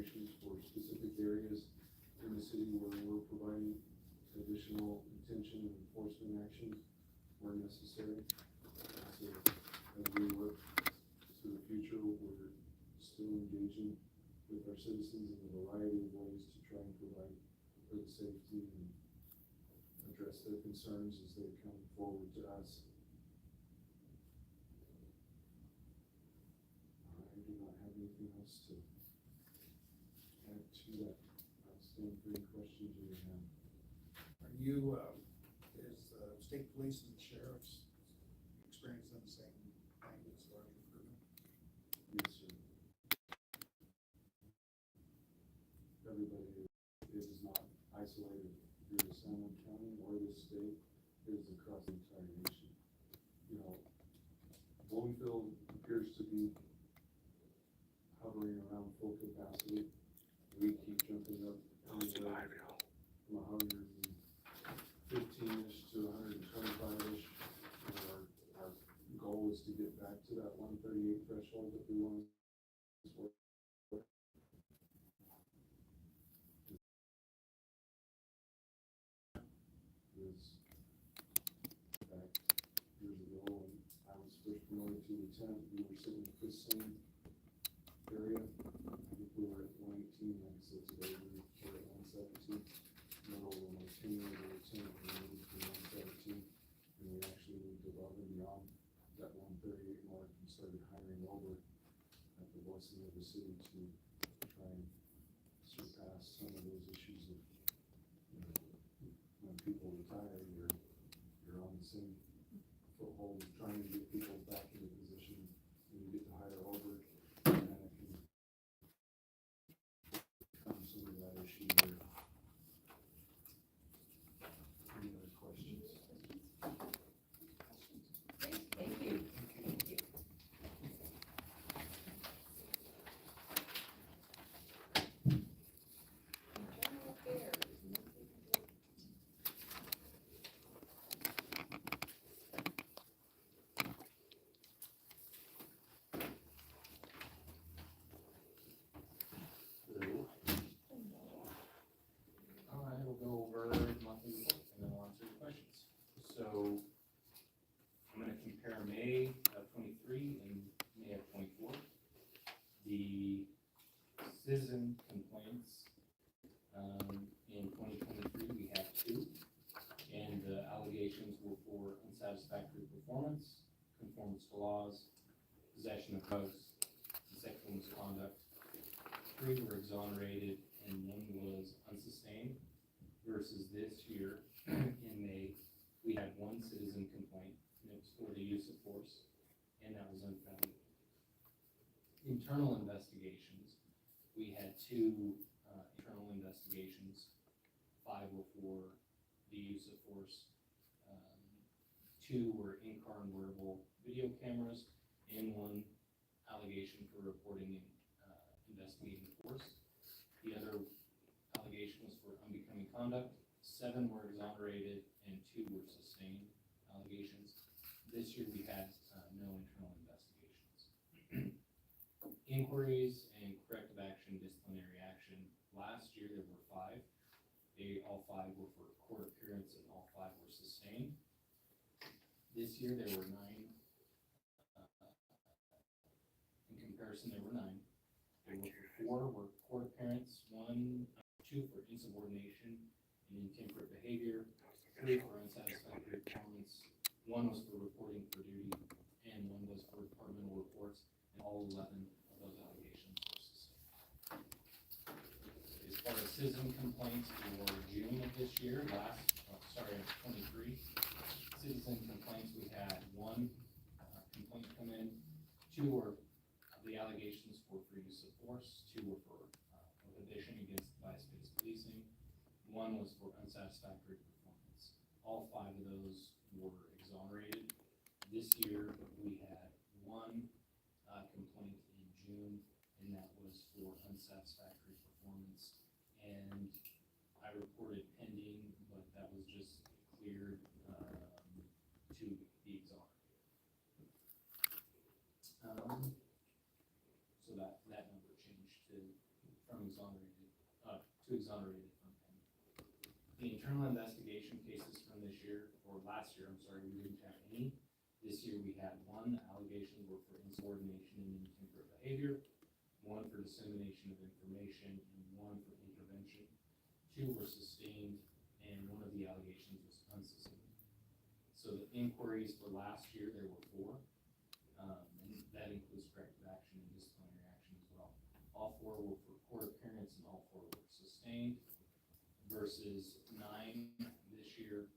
operations for specific areas in the city where we're providing additional detention and enforcement actions where necessary. So as we look to the future, we're still engaging with our citizens in a variety of ways to try and provide good safety and address their concerns as they come forward to us. I do not have anything else to add to that. I'll stand for any questions you may have. Are you, is the state police and the sheriff's experiencing the same thing as far as recruitment? Yes, sir. Everybody is not isolated here in San Juan County or the state. It is across the entire nation. You know, Bloomfield appears to be hovering around full capacity. We keep jumping up anywhere from 115-ish to 125-ish. Our goal is to get back to that 138 threshold that we want to work. Back years ago when I was first promoted to lieutenant, we were sitting at the same area. I think we were at 118, like I said today, we were at 117. Middle of my tenure as a lieutenant, we moved to 117, and we actually moved above and beyond that 138 mark and started hiring over at the voice of the city to try and surpass some of those issues of, you know, when people retire, you're on the same foothold of trying to get people back into position when you get to hire over, and then it can become some of that issue there. Any other questions? Thank you. General affairs, monthly report. I will go over monthly reports and then we'll answer your questions. So I'm going to compare May of 23 and May of 24. The citizen complaints in 2023 we have 2, and the allegations were for unsatisfactory performance, conformance to laws, possession of drugs, and sexual misconduct. 3 were exonerated and 1 was unsustained. Versus this year, in May, we had 1 citizen complaint, and it was for the use of force, and that was unfounded. Internal investigations, we had 2 internal investigations. 5 were for the use of force. 2 were in-car and wearable video cameras, and 1 allegation for reporting and investigating force. The other allegation was for unbecoming conduct. 7 were exonerated and 2 were sustained allegations. This year we had no internal investigations. Inquiries and corrective action, disciplinary action. Last year there were 5. All 5 were for court appearance and all 5 were sustained. This year there were 9. In comparison, there were 9. There were 4 were court appearance, 2 for insubordination and intemperate behavior, 3 for unsatisfactory performance, 1 was for reporting for duty, and 1 was for departmental reports, and all 11 of those allegations were sustained. As far as citizen complaints for June of this year, 23, citizen complaints, we had 1 complaint come in, 2 were the allegations for use of force, 2 were for prohibition against bias-based policing, 1 was for unsatisfactory performance. All 5 of those were exonerated. This year we had 1 complaint in June, and that was for unsatisfactory performance. And I reported pending, but that was just cleared to be exonerated. So that number changed from exonerated to exonerate it from payment. The internal investigation cases from this year, or last year, I'm sorry, we didn't have any. This year we had one. Allegations were for insubordination and intemperate behavior, one for dissemination of information, and one for intervention. Two were sustained, and one of the allegations was unsustained. So the inquiries for last year, there were 4, and that includes corrective action and disciplinary action as well. All 4 were for court appearance, and all 4 were sustained, versus 9 this year.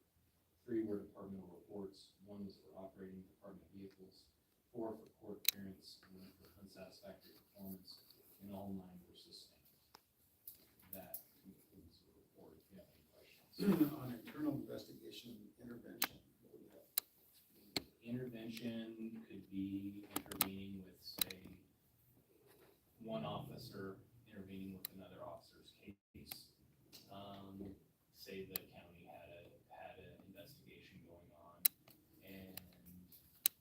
3 were departmental reports, 1 was for operating department vehicles, 4 for court appearance, and 1 for unsatisfactory performance, and all 9 were sustained. That concludes the report, if you have any questions. On internal investigation and intervention, what would that mean? Intervention could be intervening with, say, one officer intervening with another officer's case. Say the county had an investigation going on, and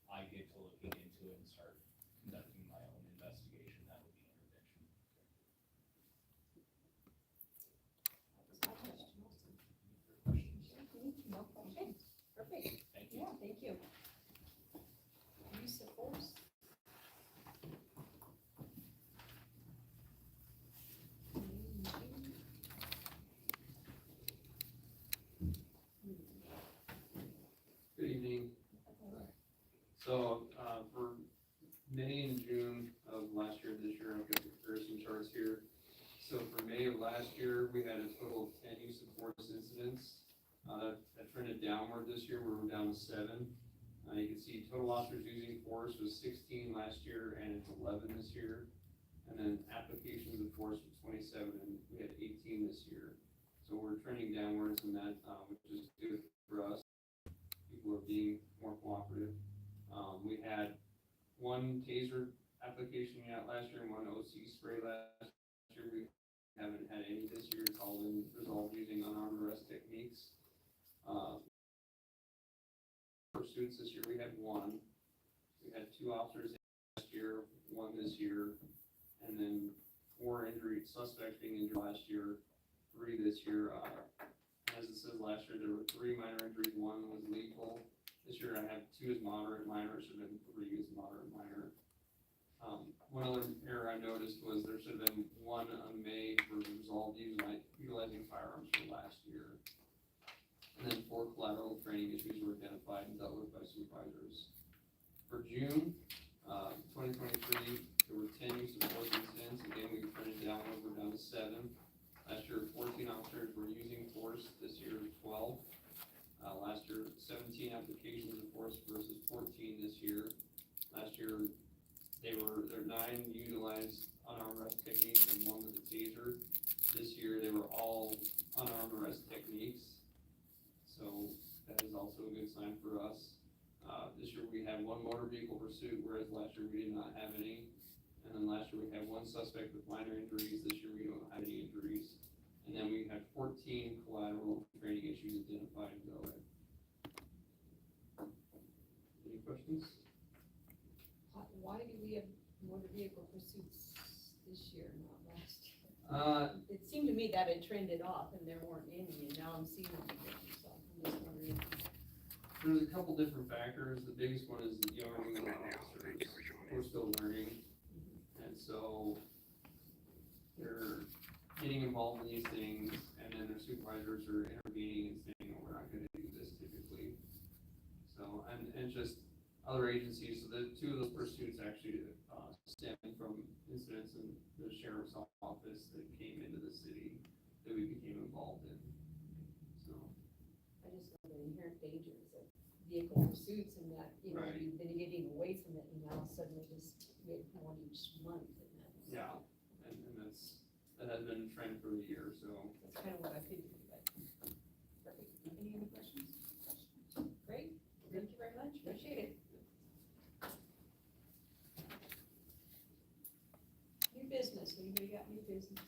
I get to looking into it and start conducting my own investigation. That would be intervention. That was my question also. Any questions? No questions. Perfect. Thank you. Yeah, thank you. Use of force. Good evening. So, for May and June of last year, this year, I've got the comparison charts here. So for May of last year, we had a total of 10 use of force incidents. That trended downward this year, where we're down to 7. You can see total officers using force was 16 last year, and it's 11 this year. And then applications of force was 27, and we had 18 this year. So we're trending downwards, and that, which is good for us. People are being more cooperative. We had 1 taser application out last year and 1 OC spray last year. We haven't had any this year. It's all been resolved using unarmed arrest techniques. Pursuits this year, we had 1. We had 2 officers last year, 1 this year, and then 4 injured suspects being injured last year, 3 this year. As it says last year, there were 3 minor injuries, 1 was lethal. This year I have 2 as moderate minor, should have been 3 as moderate minor. One other error I noticed was there should have been 1 unmade for resolved utilizing firearms from last year. And then 4 collateral training issues were identified and dealt with by supervisors. For June, 2023, there were 10 use of force incidents. Again, we printed downward, we're down to 7. Last year, 14 officers were using force. This year, 12. Last year, 17 applications of force versus 14 this year. Last year, there were 9 utilized unarmed arrest techniques and 1 with a taser. This year, they were all unarmed arrest techniques. So that is also a good sign for us. This year, we had 1 motor vehicle pursuit, whereas last year we did not have any. And then last year, we had 1 suspect with minor injuries. This year, we don't have any injuries. And then we had 14 collateral training issues identified and dealt with. Any questions? Why do we have motor vehicle pursuits this year, not last year? It seemed to me that it trended off and there weren't any, and now I'm seeing them again, so I'm just wondering. There's a couple different factors. The biggest one is the young officers. We're still learning. And so they're getting involved in these things, and then their supervisors are intervening and saying, no, we're not gonna do this typically. So, and just other agencies, so the 2 of those pursuits actually stem from incidents in the sheriff's office that came into the city that we became involved in. So. I just know the inherent dangers of vehicle pursuits and that, you know, Right. you've been getting away from it and now suddenly just we have 1 each month and that's. Yeah, and that has been a trend for the year, so. That's kind of what I figured, but. Perfect. Any other questions? Great. Thank you very much. Appreciate it. New business. Anybody got new business?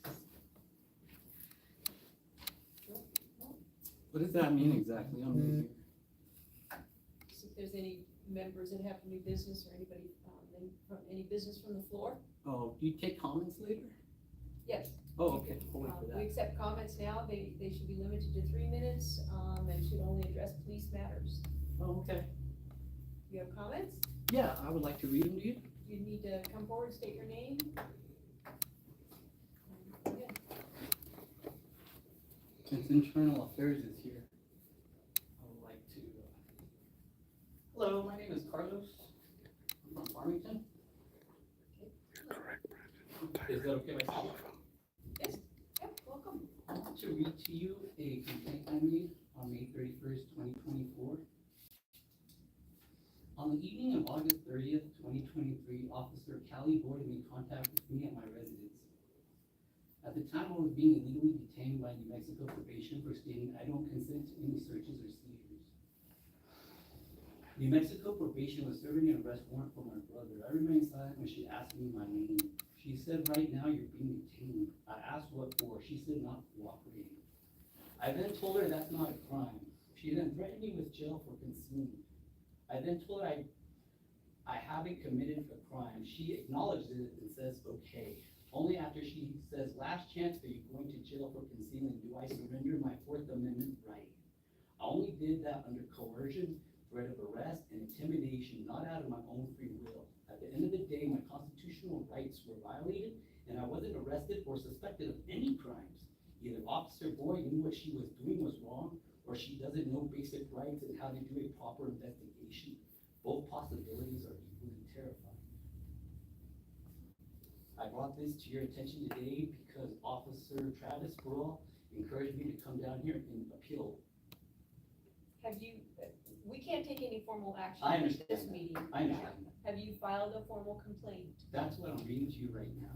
What does that mean exactly? I'm new here. So if there's any members that have new business or anybody, from any business from the floor? Oh, do you take comments later? Yes. Oh, okay, we'll wait for We that. accept comments now, they should be limited to 3 minutes, and should only address police matters. Oh, okay. You have comments? Yeah, I would like to read them to you. You need to come forward, state your name. Go ahead. Since Internal Affairs is here, I would like to, hello, my name is Carlos. I'm from Farmington. Is that okay if I say it? Yes, yep, welcome. I want to read to you a complaint I made on May 31st, 2024. On the evening of August 30th, 2023, Officer Callie Boyd made contact with me at my residence. At the time, I was being illegally detained by New Mexico probation for stating I don't consent to any searches or seizures. New Mexico probation was serving an arrest warrant for my brother. I remained silent when she asked me my name. She said, right now you're being detained. I asked what for. She said not cooperating. I then told her that's not a crime. She then threatened me with jail for concealment. I then told her I haven't committed a crime. She acknowledged it and says, okay. Only after she says, last chance, are you going to jail for concealing? Do I surrender my Fourth Amendment right? I only did that under coercion, threat of arrest, and intimidation, not out of my own free will. At the end of the day, my constitutional rights were violated, and I wasn't arrested or suspected of any crimes. Either Officer Boyd knew what she was doing was wrong, or she doesn't know basic rights and how to do a proper investigation. Both possibilities are equally terrifying. I brought this to your attention today because Officer Travis Burrell encouraged me to come down here and appeal. Have you, we can't take any formal action I at understand this that. meeting. I understand that. Have you filed a formal complaint? That's what I'm reading to you right now.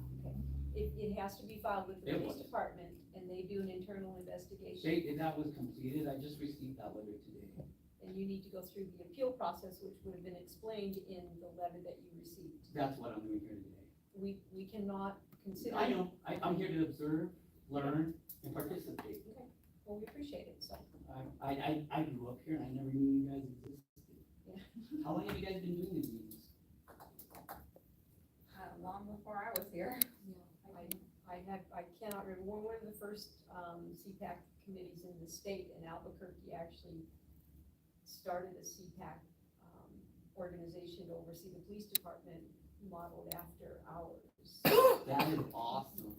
It has to be filed with the It police was. department, and they do an internal investigation. That was completed. I just received that letter today. And you need to go through the appeal process, which would have been explained in the letter that you received. That's what I'm doing here today. We cannot consider. I know. I'm here to observe, learn, and participate. Well, we appreciate it, so. I grew up here and I never knew you guys existed. Yeah. How long have you guys been doing these meetings? Long before I was here. I cannot remember, we're one of the first, Cpac committees in the state, and Albuquerque actually started a Cpac, organization to oversee the police department, modeled after ours. That is awesome.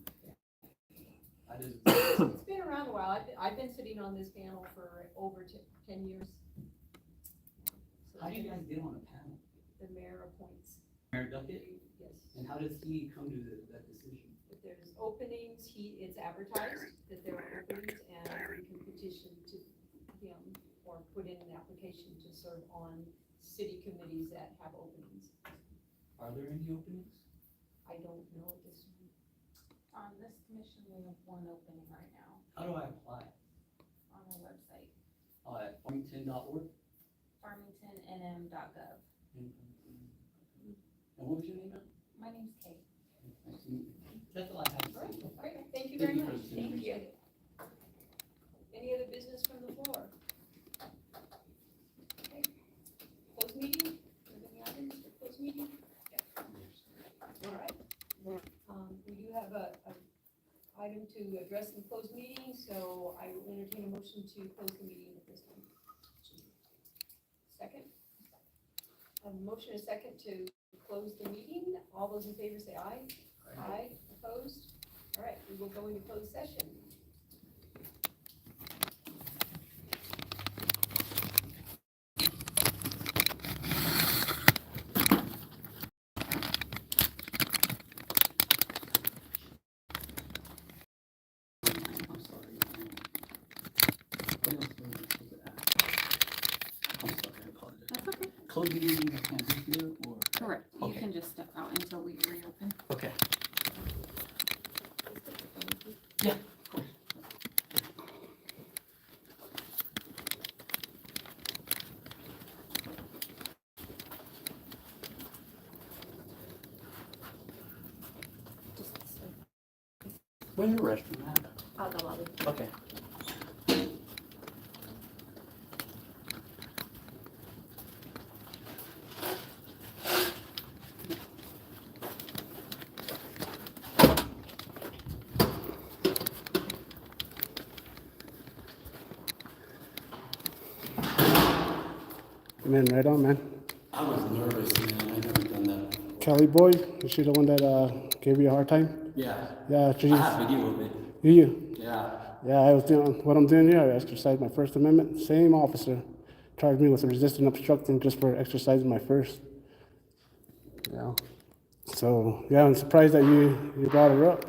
That is. It's been around a while, I've been sitting on this panel for over 10 years. So How do you guys get on a panel? The mayor appoints, Mayor Duckett? yes. And how does he come to that decision? If there's openings, it's advertised that there are openings, and you can petition to him or put in an application to serve on city committees that have openings. Are there any openings? I don't know at this point. On this commission, we have one opening right now How do I apply? on our website, At farmington.org? farmingtonnm.gov. And what was your name, ma'am? My name's Kate. Nice to meet you. That's all I have to All right, say. great, thank you Thank very you for much. the Thank information. you. Any other business from the floor? Okay. Closed meeting, are there any items for closed meeting? All right. We do have a item to address in closed meeting, so I will entertain a motion to close the meeting at this time. Second? A motion, a second to close the meeting. All those in favor say aye. Aye. Opposed? All right, we will go into closed session. I'm sorry. What else do I supposed to ask? I'm sorry, I apologize. That's okay. Closing meeting, I can't be here, or? Correct. You Okay. can just step out until we reopen. Okay. Yeah, of course. Just Where's the restroom at? out the lobby. Okay. Man, right on, man. I was nervous, man. I never done that. Kelly Boyd, is she the one that gave you a hard time? Yeah. Yeah, I have video of it. you. Yeah. Yeah, I was doing what I'm doing here. I exercised my First Amendment. Same officer charged me with resisting obstructing just for exercising my first. Yeah. So yeah, I'm surprised that you brought her up.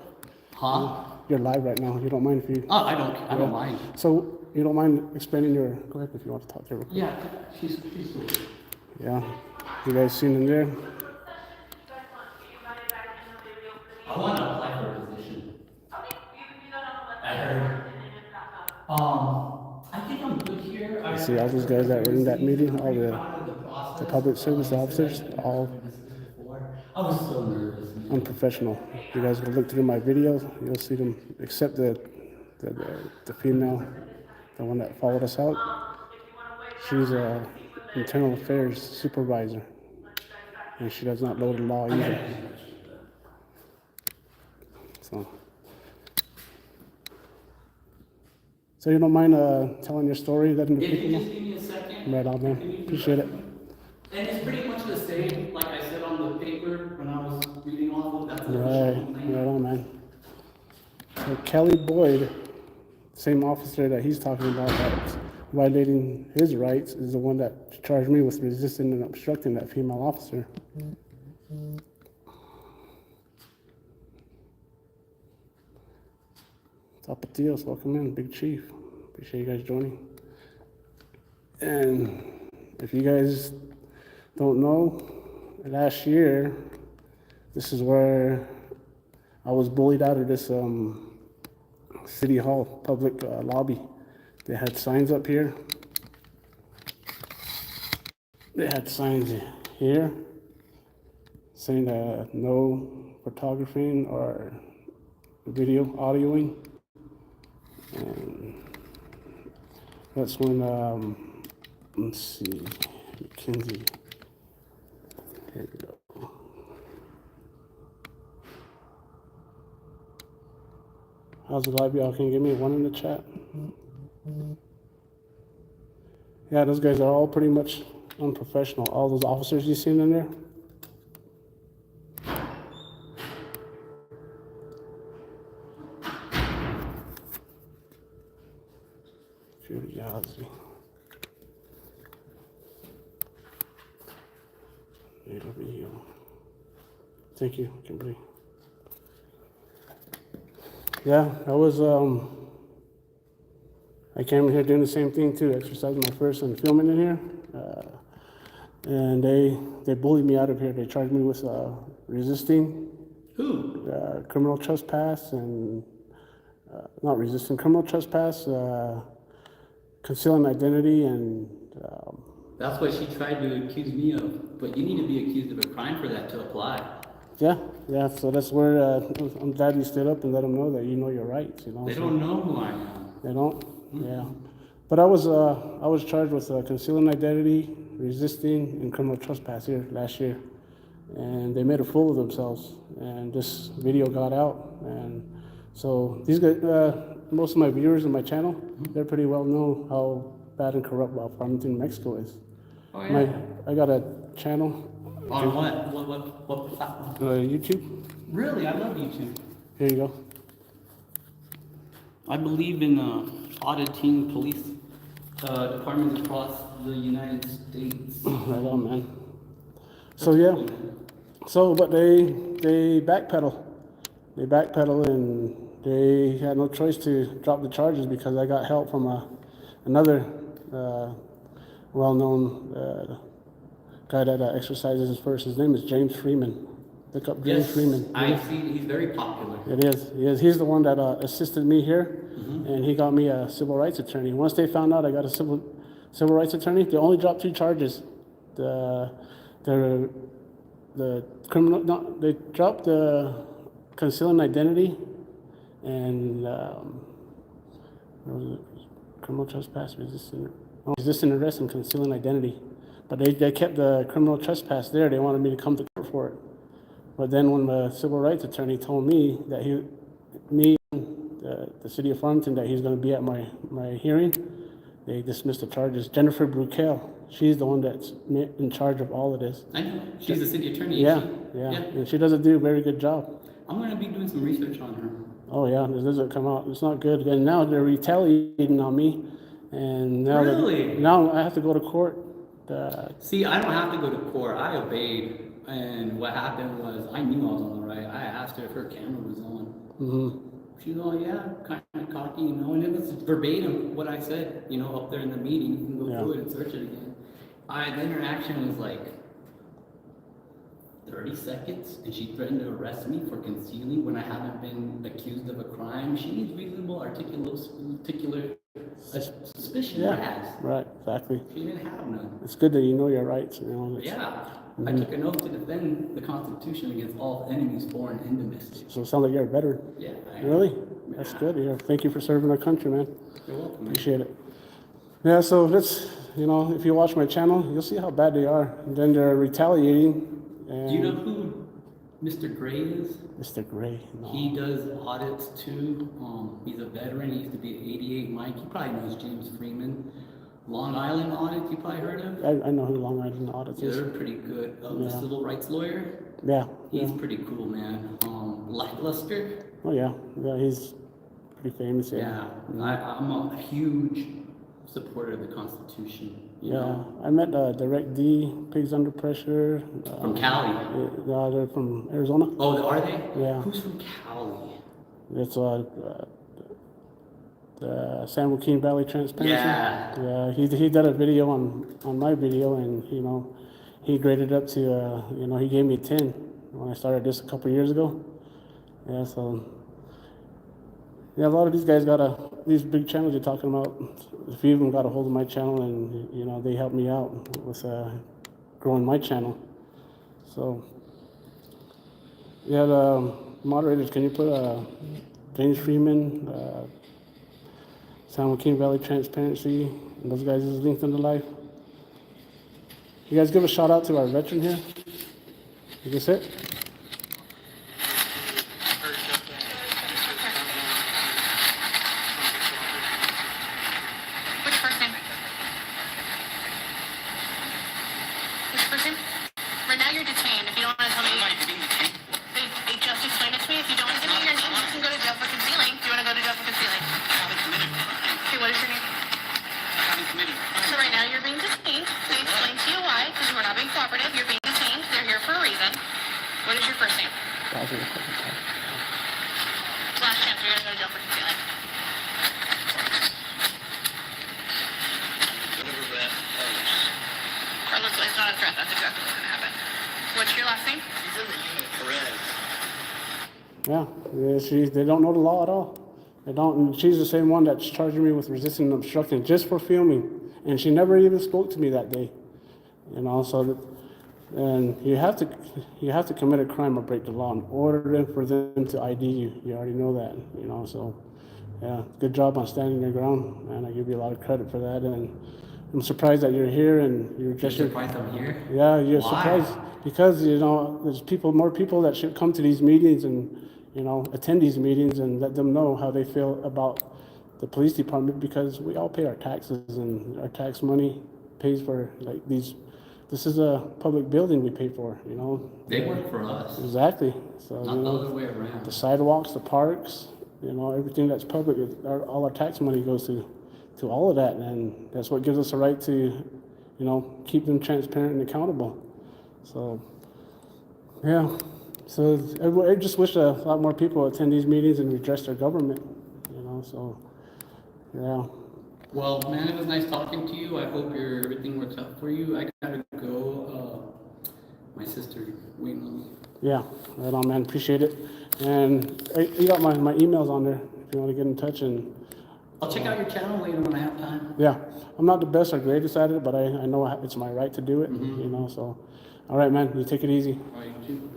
Huh? You're live right now. You don't mind if you? Oh, I don't mind. So you don't mind explaining your? Go ahead if you want to talk to her. Real quick. Yeah, she's good. Yeah. You guys seen in there? I want to apply for a position. I heard. I think I'm good here. You see all those guys that were in that meeting, all the public service officers, all I was so nervous, man. unprofessional. You guys can look through my videos, you'll see them, except the female, the one that followed us out. She's a internal affairs supervisor, and she does not know the law either. So you don't mind telling your story, letting the If people you know? just give me a second. Right on, man. Appreciate it. And it's pretty much the same, like I said on the paper when I was reading all of them. That's the Right, official complaint. right on, man. So Kelly Boyd, same officer that he's talking about that's violating his rights, is the one that charged me with resisting and obstructing that female officer. Tapatios, welcome in, Big Chief. Appreciate you guys joining. And if you guys don't know, last year, this is where I was bullied out of this City Hall public lobby. They had signs up here. They had signs here saying no photographing or video, audioing. And that's when, let's see, McKinsey. Here we go. How's the live, y'all? Can you give me one in the chat? Yeah, those guys are all pretty much unprofessional. All those officers you seen in there. Yazzie. Thank you, Kimberly. Yeah, I was, I came in here doing the same thing too, exercising my first and filming in here. And they bullied me out of here. They charged me with resisting. Who? Criminal trespass and, not resisting, criminal trespass, concealing identity and, That's what she tried to accuse me of, but you need to be accused of a crime for that to apply. yeah, so that's where, I'm glad you stood up and let them know that you know your rights, you know. They so- don't know who I am. They don't? Yeah. But I was charged with concealing identity, resisting, and criminal trespass here last year. And they made a fool of themselves, and this video got out. And so these guys, most of my viewers on my channel, they're pretty well know how bad and corrupt Farmington, Mexico is. Oh, yeah. I got a channel. On what platform? YouTube. Really? I love YouTube. Here you go. I believe in auditing police departments across the United States. Right on, man. So yeah. So, but they backpedal. They backpedal, and they had no choice to drop the charges because I got help from another well-known guy that exercises his first. His name is James Freeman. Look up James Freeman. I see. He's very popular. It is. He is. He's the one that assisted me here, and he got me a civil rights attorney. Once they found out I got a civil rights attorney, they only dropped 2 charges. The criminal. No, they dropped the concealing identity, and what was it? Criminal trespass, resisting arrest, and concealing identity. But they kept the criminal trespass there. They wanted me to come to court for it. But then when the civil rights attorney told me that the city of Farmington, that he's going to be at my hearing, they dismissed the charges. Jennifer Brukel, she's the one that's in charge of all of this. I know, she's the city attorney, Yeah, isn't she? yeah, and she doesn't do a very good job. I'm gonna be doing some research on her. Oh yeah, this doesn't come out. It's not good. And now they're retaliating on me, and now Really? now I have to go to court. See, I don't have to go to court. I obeyed, and what happened was I knew I was on the right. I asked her if her camera was on. Mm-hmm. She was all, yeah, kind of cocky, you know, and it was verbatim what I said, you know, up there in the meeting. You can go through it and search it again. The interaction was like 30 seconds, and she threatened to arrest me for concealing when I haven't been accused of a crime. She needs reasonable, articulate suspicion. Yeah, I has. right, exactly. She didn't have none. It's good that you know your rights. You know. Yeah, I took an oath to defend the Constitution against all enemies, foreign and domestic. So it sounds like you're a veteran. Yeah. I am. Really? That's good. Yeah. Thank you for serving our country, man. You're welcome. Man. Appreciate it. Yeah. So let's, you know, if you watch my channel, you'll see how bad they are. And then they're retaliating. And Do you know who Mr. Gray is? Mr. Gray. No. He does audits too. He's a veteran. He used to be at 88 Mike. He probably knows James Freeman. Long Island audits, you probably heard of? I know who Long Island audits Yeah, is. they're pretty good. The Yeah. civil rights lawyer, Yeah. he's Yeah. pretty cool, man. Lackluster. Oh yeah. Yeah. He's pretty famous. Yeah, I'm a huge supporter of the Constitution. You Yeah. know? I met Direct D, Pigs Under Pressure. From Cali. Yeah, they're from Arizona. Oh, are they? Yeah. Who's from Cali? It's the San Joaquin Valley Transparency. Yeah. Yeah, he did a video on my video, and you know, he graded up to you know, he gave me 10 when I started this a couple years ago. Yeah, so yeah, a lot of these guys these big channels you're talking about. A few of them got a hold of my channel, and you know, they helped me out with growing my channel. So yeah, the moderators, can you put James Freeman, San Joaquin Valley Transparency, and those guys' linked in the live? You guys give a shout out to our veteran here. Is this it? Which person? Which person? Right now you're detained. If you don't want to tell me, they just explained it to me. If you don't want to give me your name, you can go to jail for concealing. Do you want to go to jail for concealing? Okay, what is your name? So right now you're being detained. They explained to you why, because you were not being cooperative. You're being detained. They're here for a reason. What is your first name? Last chance. You're gonna go to jail for concealing. Carlos, it's not a threat. That's exactly what's gonna happen. What's your last name? Yeah, they don't know the law at all. They don't, and she's the same one that's charging me with resisting and obstructing just for filming, and she never even spoke to me that day. You know, and you have to commit a crime or break the law in order for them to ID you. You already know that, you know. So, yeah, good job on standing your ground, and I give you a lot of credit for that. And I'm surprised that you're here and you're just surprised I'm here? Yeah, you're Why? surprised because you know there's more people that should come to these meetings and you know attend these meetings and let them know how they feel about the police department, because we all pay our taxes and our tax money pays for like these. This is a public building we pay for, you know. They work for us. Exactly. So Not you the know, other way around. the sidewalks, the parks, you know, everything that's public, all our tax money goes to all of that, and that's what gives us a right to, you know, keep them transparent and accountable. So, yeah. So I just wish a lot more people attend these meetings and redress their government, you know. So, yeah. Well, man, it was nice talking to you. I hope everything works out for you. I gotta go. My sister waiting on me. Yeah, right on, man. Appreciate it. And you got my emails on there if you want to get in touch. And I'll check out your channel later when I have time. yeah, I'm not the best or greatest at it, but I know it's my right to do it. You know, so all right, man. You take it easy. All right, you too.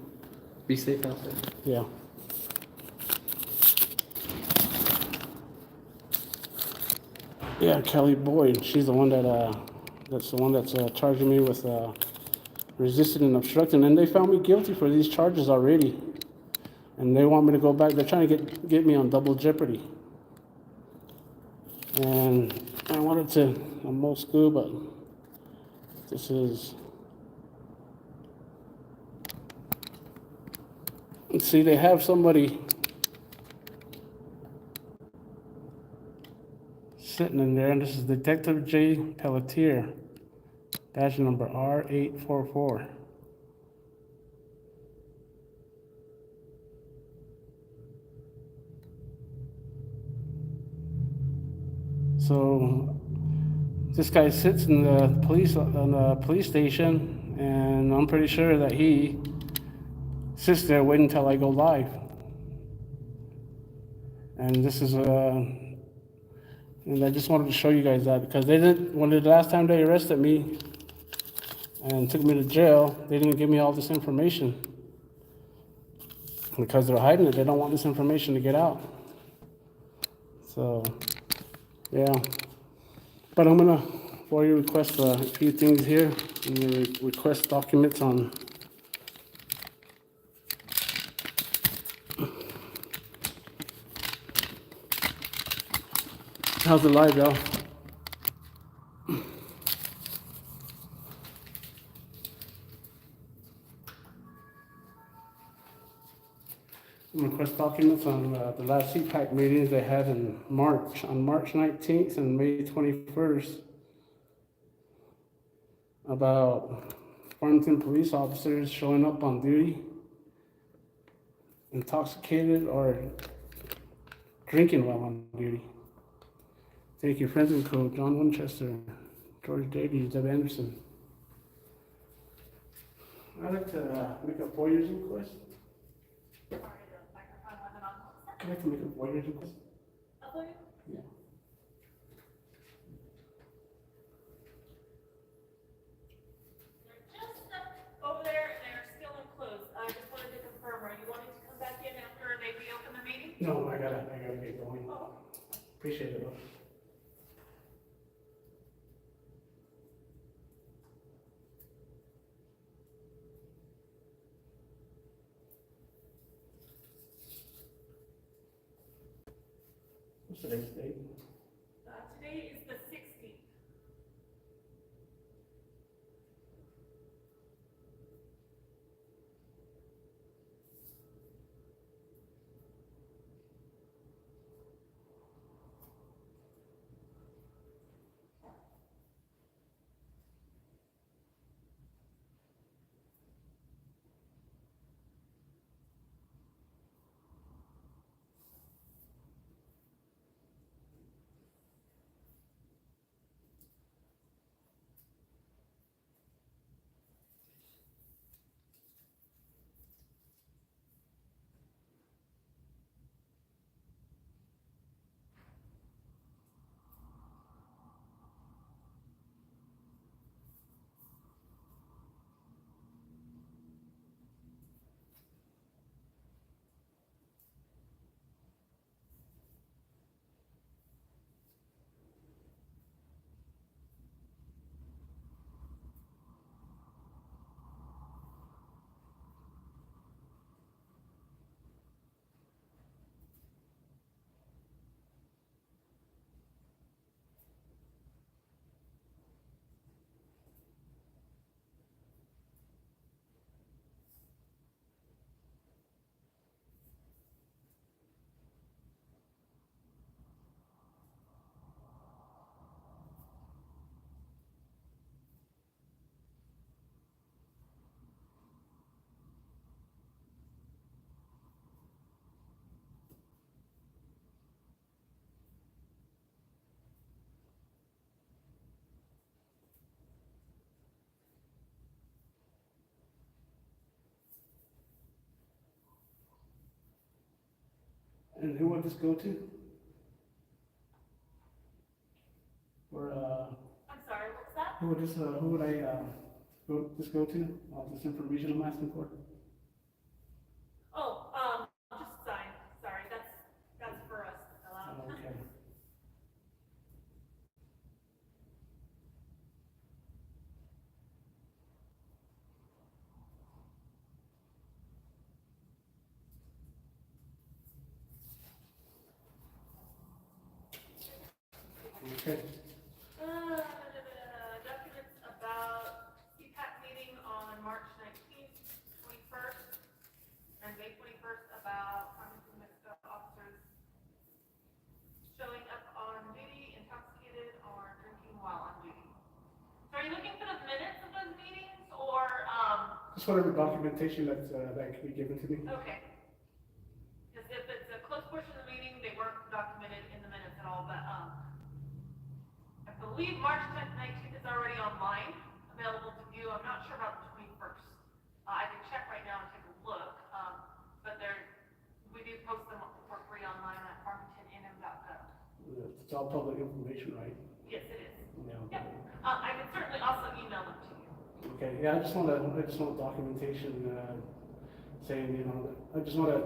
Be safe out there. Yeah. Yeah, Kelly Boyd. She's the one that's charging me with resisting and obstructing, and they found me guilty for these charges already. And they want me to go back. They're trying to get me on double jeopardy. And I wanted to, I'm old school, but This is, see, they have somebody sitting in there, and this is Detective J. Pelletier, badge number R844. So this guy sits in the police station, and I'm pretty sure that he sits there waiting until I go live. And this is and I just wanted to show you guys that, because they didn't, when the last time they arrested me and took me to jail, they didn't give me all this information. Because they're hiding it, they don't want this information to get out. So, yeah. But I'm gonna, for you, request a few things here. I'm gonna request documents on how's the live, y'all? Request documents on the last Cpac meetings they had in March, on March 19th and May 21st, about Farmington police officers showing up on duty intoxicated or drinking while on duty. Thank you, friends and co. John Winchester, George Davies, Deb Anderson. I'd like to make a 4 years request. I'd like to make a 4 years request. Yeah. Just over there, they're still enclosed. I just wanted to confirm, are you wanting to come back in after they reopen the meeting? No, I gotta get going. Appreciate it, though. What's today's date? Today is the 16th. And who would this go to? Or, I'm sorry, what's that? who would this, who would this go to? All this information I'm asking for? Oh, just sign. Sorry, that's for us to fill out. Okay. Okay. Documents about Just whatever documentation that can be given to me. Okay. Because if it's a close portion of the meeting, they weren't documented in the minutes at all, but, I believe March 10th, 19th is already online, available to view. I'm not sure about the 21st. I can check right now and take a look, but we do post them for free online at farmingtonnm.gov. It's all public information, right? Yes, it is. Yeah. Yep. I can certainly also email them to you. Okay, yeah, I just want documentation, saying, you know, I just want to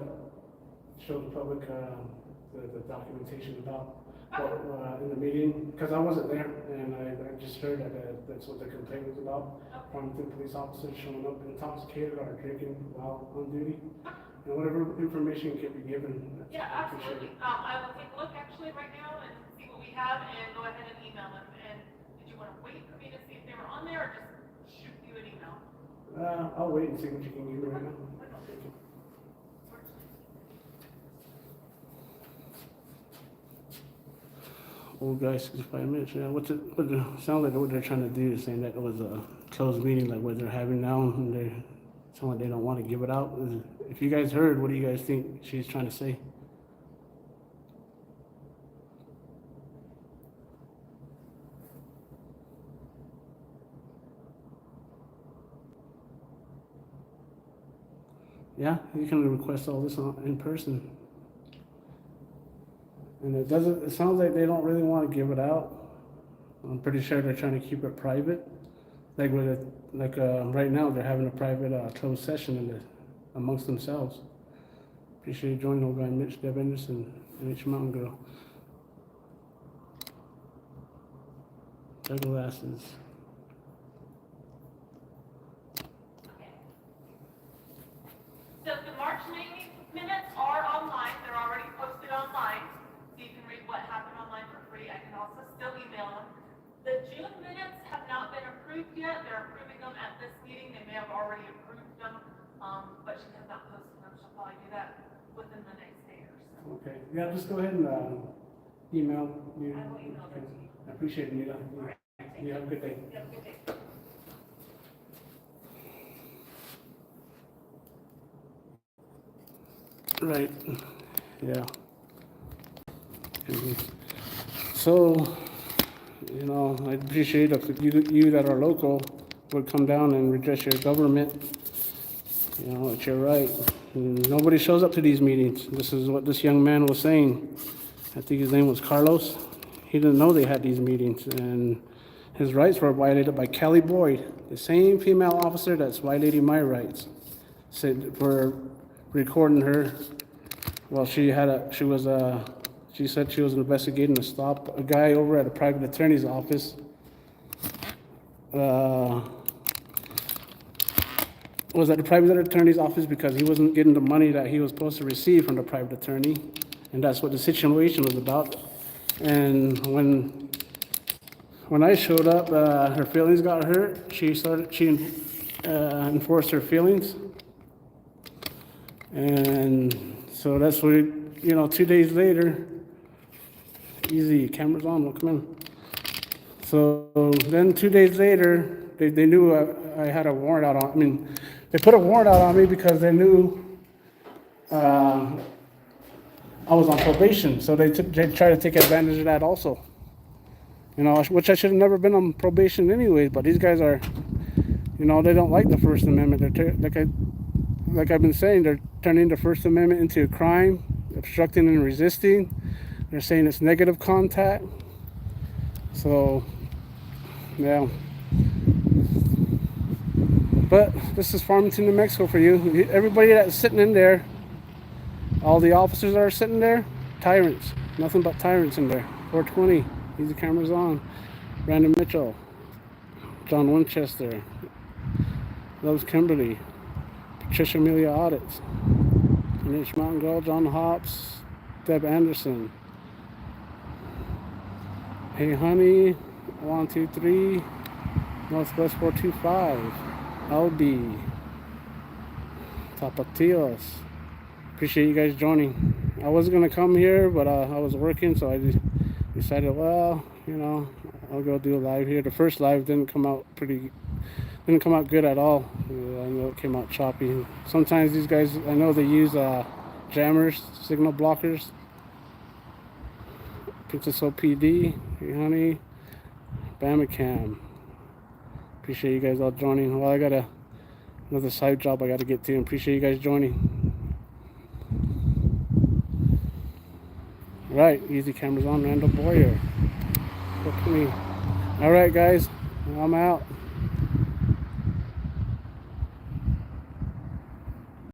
show the public, the documentation about what, in the meeting, because I wasn't there, and I just heard that, that's what the complaint was about. Farmington police officers showing up intoxicated or drinking while on duty, and whatever information can be given. Yeah, I appreciate absolutely. it. I will take a look actually right now and see what we have and go ahead and email them. And did you want to wait for me to see if they were on there or just shoot you an email? I'll wait and see what you can give me right now. Old guy, 65 minutes, yeah, sounds like what they're trying to do is saying that it was a closed meeting like what they're having now, and they sound like they don't want to give it out. If you guys heard, what do you guys think she's trying to say? Yeah, you can request all this in person. And it sounds like they don't really want to give it out. I'm pretty sure they're trying to keep it private. Like right now, they're having a private closed session amongst themselves. Appreciate you joining, old guy Mitch, Deb Anderson, and H Mountain Girl. Glasses. So the March meeting minutes are online. They're already posted online. So you can read what happened online for free. I can also still email them. The June minutes have not been approved yet. They're approving them at this meeting. They may have already approved them, but she has not posted them. She'll probably do that within the next day or so. Okay, yeah, just go ahead and email me. I will email them to you. I appreciate it, Nita. You have a good day. Have a good day. Right, yeah. So, you know, I appreciate if you that are local would come down and redress your government. You know, it's your right. And nobody shows up to these meetings. This is what this young man was saying. I think his name was Carlos. He didn't know they had these meetings, and his rights were violated by Kelly Boyd, the same female officer that's violating my rights. Said for recording her. Well, she said she was investigating to stop a guy over at a private attorney's office. Was at the private attorney's office because he wasn't getting the money that he was supposed to receive from the private attorney, and that's what the situation was about. And when I showed up, her feelings got hurt. She enforced her feelings. And so that's what, 2 days later, easy, camera's on, well, come in. So then 2 days later, they knew I had a warrant out on, they put a warrant out on me because they knew I was on probation. So they tried to take advantage of that also. Which I should have never been on probation anyways, but these guys are, they don't like the First Amendment. They're like I've been saying, they're turning the First Amendment into a crime, obstructing and resisting. They're saying it's negative contact. So, yeah. But this is Farmington, New Mexico for you. Everybody that's sitting in there, all the officers that are sitting there, tyrants. Nothing but tyrants in there. 420. Easy, cameras on. Brandon Mitchell. John Winchester. Loves Kimberly. Patricia Amelia Audits. H Mountain Girl, John Hops, Deb Anderson. Hey Honey, 123, Northwest 425, LB, Tapatios. Appreciate you guys joining. I wasn't gonna come here, but I was working, so I decided, well, I'll go do a live here. The first live didn't come out didn't come out good at all. Yeah, I know it came out choppy. Sometimes these guys, I know they use jammers, signal blockers. Princess OPD, hey honey, Bamacam. Appreciate you guys all joining. Well, I got another side job I got to get to. Appreciate you guys joining. All right, easy cameras on. Randall Boyer. Look at me. All right, guys, I'm out.